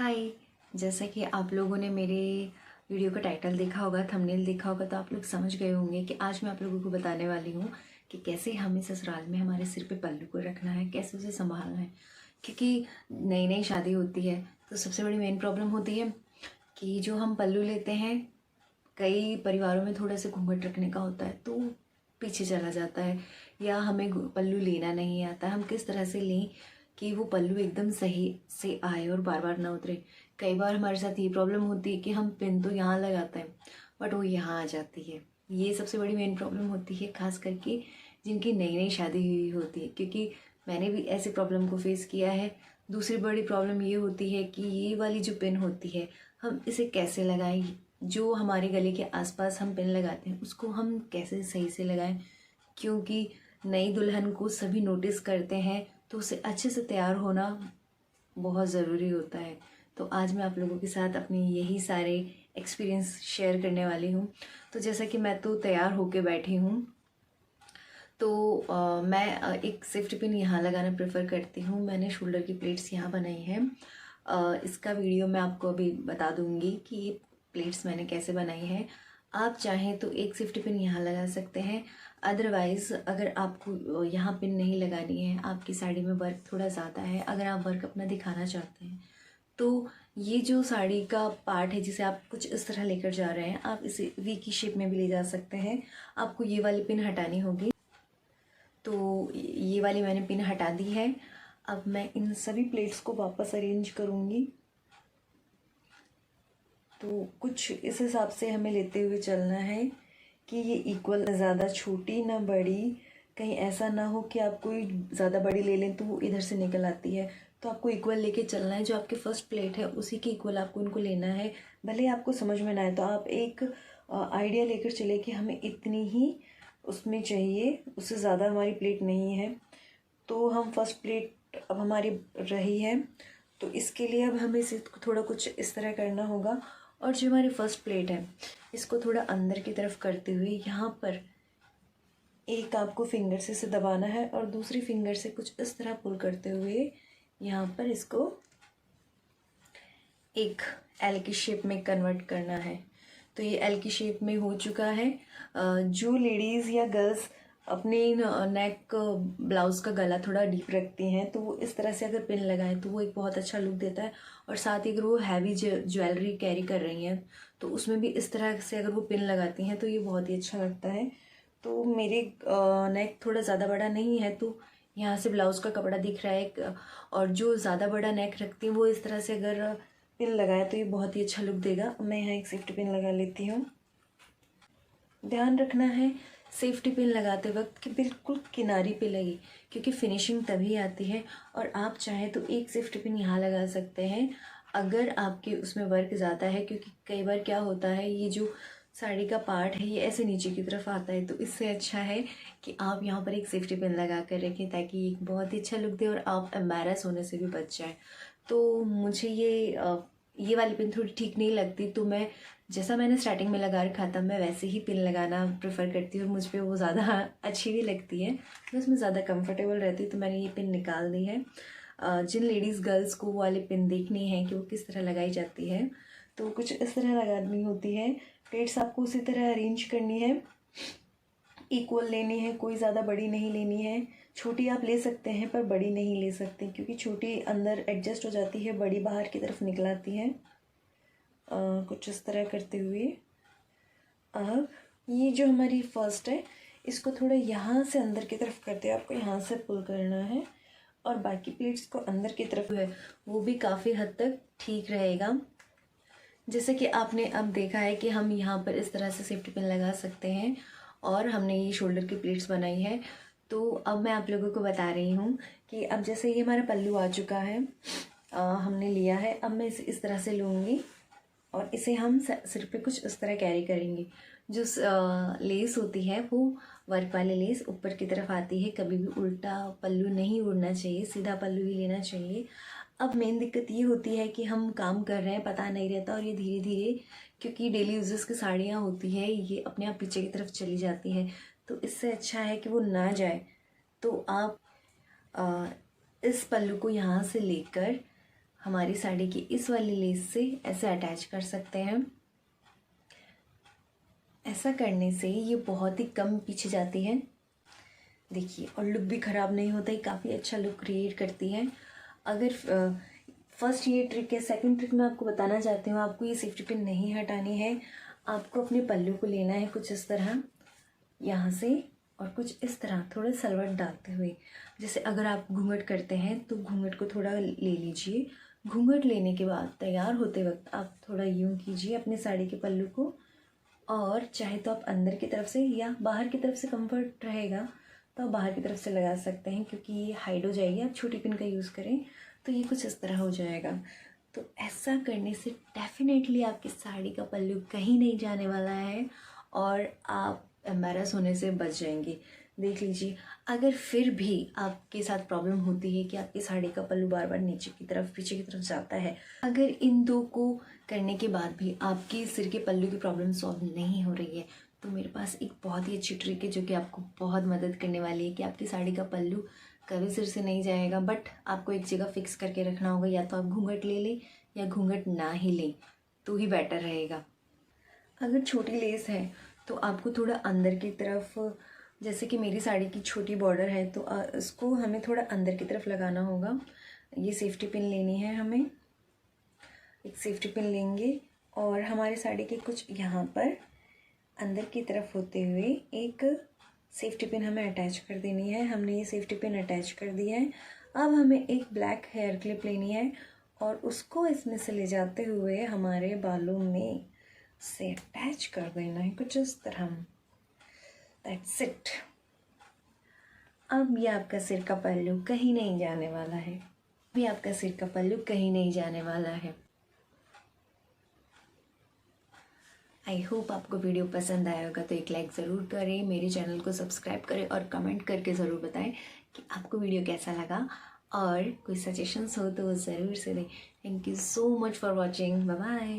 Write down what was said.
हाय। जैसा कि आप लोगों ने मेरे वीडियो का टाइटल देखा होगा, थंबनेल देखा होगा, तो आप लोग समझ गए होंगे कि आज मैं आप लोगों को बताने वाली हूँ कि कैसे हमें ससुराल में हमारे सिर पे पल्लू को रखना है, कैसे उसे संभालना है। क्योंकि नई नई शादी होती है तो सबसे बड़ी मेन प्रॉब्लम होती है कि जो हम पल्लू लेते हैं, कई परिवारों में थोड़ा सा घूंघट रखने का होता है तो पीछे चला जाता है, या हमें पल्लू लेना नहीं आता। हम किस तरह से लें कि वो पल्लू एकदम सही से आए और बार बार ना उतरे। कई बार हमारे साथ ये प्रॉब्लम होती है कि हम पिन तो यहाँ लगाते हैं बट वो यहाँ आ जाती है। ये सबसे बड़ी मेन प्रॉब्लम होती है, खास करके जिनकी नई नई शादी हुई होती है, क्योंकि मैंने भी ऐसे प्रॉब्लम को फेस किया है। दूसरी बड़ी प्रॉब्लम ये होती है कि ये वाली जो पिन होती है, हम इसे कैसे लगाएं। जो हमारे गले के आसपास हम पिन लगाते हैं उसको हम कैसे सही से लगाएं, क्योंकि नई दुल्हन को सभी नोटिस करते हैं तो उसे अच्छे से तैयार होना बहुत ज़रूरी होता है। तो आज मैं आप लोगों के साथ अपनी यही सारे एक्सपीरियंस शेयर करने वाली हूँ। तो जैसा कि मैं तो तैयार होके बैठी हूँ, तो मैं एक सेफ्टी पिन यहाँ लगाना प्रेफर करती हूँ। मैंने शोल्डर की प्लेट्स यहाँ बनाई हैं। इसका वीडियो मैं आपको अभी बता दूँगी कि ये प्लेट्स मैंने कैसे बनाई हैं। आप चाहें तो एक सेफ्टी पिन यहाँ लगा सकते हैं। अदरवाइज़ अगर आपको यहाँ पिन नहीं लगानी है, आपकी साड़ी में वर्क थोड़ा ज़्यादा है, अगर आप वर्क अपना दिखाना चाहते हैं, तो ये जो साड़ी का पार्ट है जिसे आप कुछ इस तरह लेकर जा रहे हैं, आप इसे वी की शेप में भी ले जा सकते हैं। आपको ये वाली पिन हटानी होगी। तो ये वाली मैंने पिन हटा दी है। अब मैं इन सभी प्लेट्स को वापस अरेंज करूँगी। तो कुछ इस हिसाब से हमें लेते हुए चलना है कि ये इक्वल, ज़्यादा छोटी ना बड़ी। कहीं ऐसा ना हो कि आप कोई ज़्यादा बड़ी ले लें तो वो इधर से निकल आती है। तो आपको इक्वल लेके चलना है। जो आपके फर्स्ट प्लेट है उसी के इक्वल आपको इनको लेना है। भले आपको समझ में ना आए तो आप एक आइडिया लेकर चले कि हमें इतनी ही उसमें चाहिए, उससे ज़्यादा हमारी प्लेट नहीं है। तो हम फर्स्ट प्लेट अब हमारी रही है, तो इसके लिए अब हमें इसे थोड़ा कुछ इस तरह करना होगा। और जो हमारी फर्स्ट प्लेट है इसको थोड़ा अंदर की तरफ करते हुए यहाँ पर एक आपको फिंगर से इसे दबाना है और दूसरी फिंगर से कुछ इस तरह पुल करते हुए यहाँ पर इसको एक एल की शेप में कन्वर्ट करना है। तो ये एल की शेप में हो चुका है। जो लेडीज़ या गर्ल्स अपने नेक ब्लाउज़ का गला थोड़ा डीप रखती हैं तो वो इस तरह से अगर पिन लगाएं तो वो एक बहुत अच्छा लुक देता है। और साथ ही अगर वो हैवी ज्वेलरी कैरी कर रही हैं तो उसमें भी इस तरह से अगर वो पिन लगाती हैं तो ये बहुत ही अच्छा लगता है। तो मेरे नेक थोड़ा ज़्यादा बड़ा नहीं है तो यहाँ से ब्लाउज़ का कपड़ा दिख रहा है। और जो ज़्यादा बड़ा नेक रखती हैं वो इस तरह से अगर पिन लगाए तो ये बहुत ही अच्छा लुक देगा। मैं यहाँ एक सेफ्टी पिन लगा लेती हूँ। ध्यान रखना है सेफ्टी पिन लगाते वक्त कि बिल्कुल किनारी पे लगे, क्योंकि फिनिशिंग तभी आती है। और आप चाहें तो एक सेफ्टी पिन यहाँ लगा सकते हैं अगर आपके उसमें वर्क ज़्यादा है, क्योंकि कई बार क्या होता है ये जो साड़ी का पार्ट है ये ऐसे नीचे की तरफ आता है। तो इससे अच्छा है कि आप यहाँ पर एक सेफ्टी पिन लगा कर रखें ताकि एक बहुत ही अच्छा लुक दे और आप एम्बैरस होने से भी बच जाएँ। तो मुझे ये वाली पिन थोड़ी ठीक नहीं लगती, तो मैं जैसा मैंने स्टार्टिंग में लगा रखा था मैं वैसे ही पिन लगाना प्रेफर करती हूँ और मुझ पर वो ज़्यादा अच्छी भी लगती है, मैं उसमें ज़्यादा कंफर्टेबल रहती हूँ। तो मैंने ये पिन निकाल दी है। जिन लेडीज़ गर्ल्स को वो वाली पिन देखनी है कि वो किस तरह लगाई जाती है तो कुछ इस तरह लगानी होती है। प्लेट्स आपको उसी तरह अरेंज करनी है, इक्वल लेनी है, कोई ज़्यादा बड़ी नहीं लेनी है। छोटी आप ले सकते हैं पर बड़ी नहीं ले सकते, क्योंकि छोटी अंदर एडजस्ट हो जाती है, बड़ी बाहर की तरफ निकल आती है। कुछ इस तरह करते हुए अब ये जो हमारी फर्स्ट है इसको थोड़ा यहाँ से अंदर की तरफ करते हैं, आपको यहाँ से पुल करना है। और बाकी प्लेट्स को अंदर की तरफ है वो भी काफ़ी हद तक ठीक रहेगा। जैसे कि आपने अब देखा है कि हम यहाँ पर इस तरह से सेफ्टी पिन लगा सकते हैं और हमने ये शोल्डर की प्लेट्स बनाई है। तो अब मैं आप लोगों को बता रही हूँ कि अब जैसे ये हमारा पल्लू आ चुका है, हमने लिया है। अब मैं इसे इस तरह से लूँगी और इसे हम सिर पे कुछ इस तरह कैरी करेंगे। जो लेस होती है वो वर्क वाली लेस ऊपर की तरफ आती है। कभी भी उल्टा पल्लू नहीं उड़ना चाहिए, सीधा पल्लू ही लेना चाहिए। अब मेन दिक्कत ये होती है कि हम काम कर रहे हैं, पता नहीं रहता, और ये धीरे धीरे, क्योंकि डेली यूजेस की साड़ियाँ होती है, ये अपने आप पीछे की तरफ चली जाती है। तो इससे अच्छा है कि वो ना जाए। तो आप इस पल्लू को यहाँ से लेकर हमारी साड़ी की इस वाली लेस से ऐसे अटैच कर सकते हैं। ऐसा करने से ये बहुत ही कम पीछे जाती है, देखिए, और लुक भी ख़राब नहीं होता, ये काफ़ी अच्छा लुक क्रिएट करती है। अगर फर्स्ट ये ट्रिक है। सेकंड ट्रिक मैं आपको बताना चाहती हूँ। आपको ये सेफ्टी पिन नहीं हटानी है, आपको अपने पल्लू को लेना है कुछ इस तरह यहाँ से, और कुछ इस तरह थोड़ा सलवट डालते हुए। जैसे अगर आप घूंघट करते हैं तो घूंघट को थोड़ा ले लीजिए। घूंघट लेने के बाद तैयार होते वक्त आप थोड़ा यूं कीजिए अपने साड़ी के पल्लू को, और चाहे तो आप अंदर की तरफ से या बाहर की तरफ से कंफर्ट रहेगा तो आप बाहर की तरफ से लगा सकते हैं, क्योंकि ये हाइड हो जाएगी। आप छोटी पिन का यूज़ करें तो ये कुछ इस तरह हो जाएगा। तो ऐसा करने से डेफिनेटली आपकी साड़ी का पल्लू कहीं नहीं जाने वाला है और आप एम्बैरस होने से बच जाएंगे। देख लीजिए, अगर फिर भी आपके साथ प्रॉब्लम होती है कि आपकी साड़ी का पल्लू बार बार नीचे की तरफ पीछे की तरफ जाता है, अगर इन दो को करने के बाद भी आपकी सिर के पल्लू की प्रॉब्लम सॉल्व नहीं हो रही है, तो मेरे पास एक बहुत ही अच्छी ट्रिक है जो कि आपको बहुत मदद करने वाली है कि आपकी साड़ी का पल्लू कभी सिर से नहीं जाएगा। बट आपको एक जगह फिक्स करके रखना होगा, या तो आप घूंघट ले लें या घूंघट ना ही लें तो ही बेटर रहेगा। अगर छोटी लेस है तो आपको थोड़ा अंदर की तरफ, जैसे कि मेरी साड़ी की छोटी बॉर्डर है तो इसको हमें थोड़ा अंदर की तरफ लगाना होगा। ये सेफ्टी पिन लेनी है, हमें एक सेफ्टी पिन लेंगे और हमारे साड़ी के कुछ यहाँ पर अंदर की तरफ होते हुए एक सेफ्टी पिन हमें अटैच कर देनी है। हमने ये सेफ्टी पिन अटैच कर दिया है। अब हमें एक ब्लैक हेयर क्लिप लेनी है और उसको इसमें से ले जाते हुए हमारे बालों में से अटैच कर देना है कुछ इस तरह। That's it. अब ये आपका सिर का पल्लू कहीं नहीं जाने वाला है। अभी आपका सिर का पल्लू कहीं नहीं जाने वाला है। आई होप आपको वीडियो पसंद आया होगा, तो एक लाइक ज़रूर करें, मेरे चैनल को सब्सक्राइब करें और कमेंट करके ज़रूर बताएं कि आपको वीडियो कैसा लगा, और कोई सजेशंस हो तो ज़रूर से दें। Thank you so much for watching. Bye bye.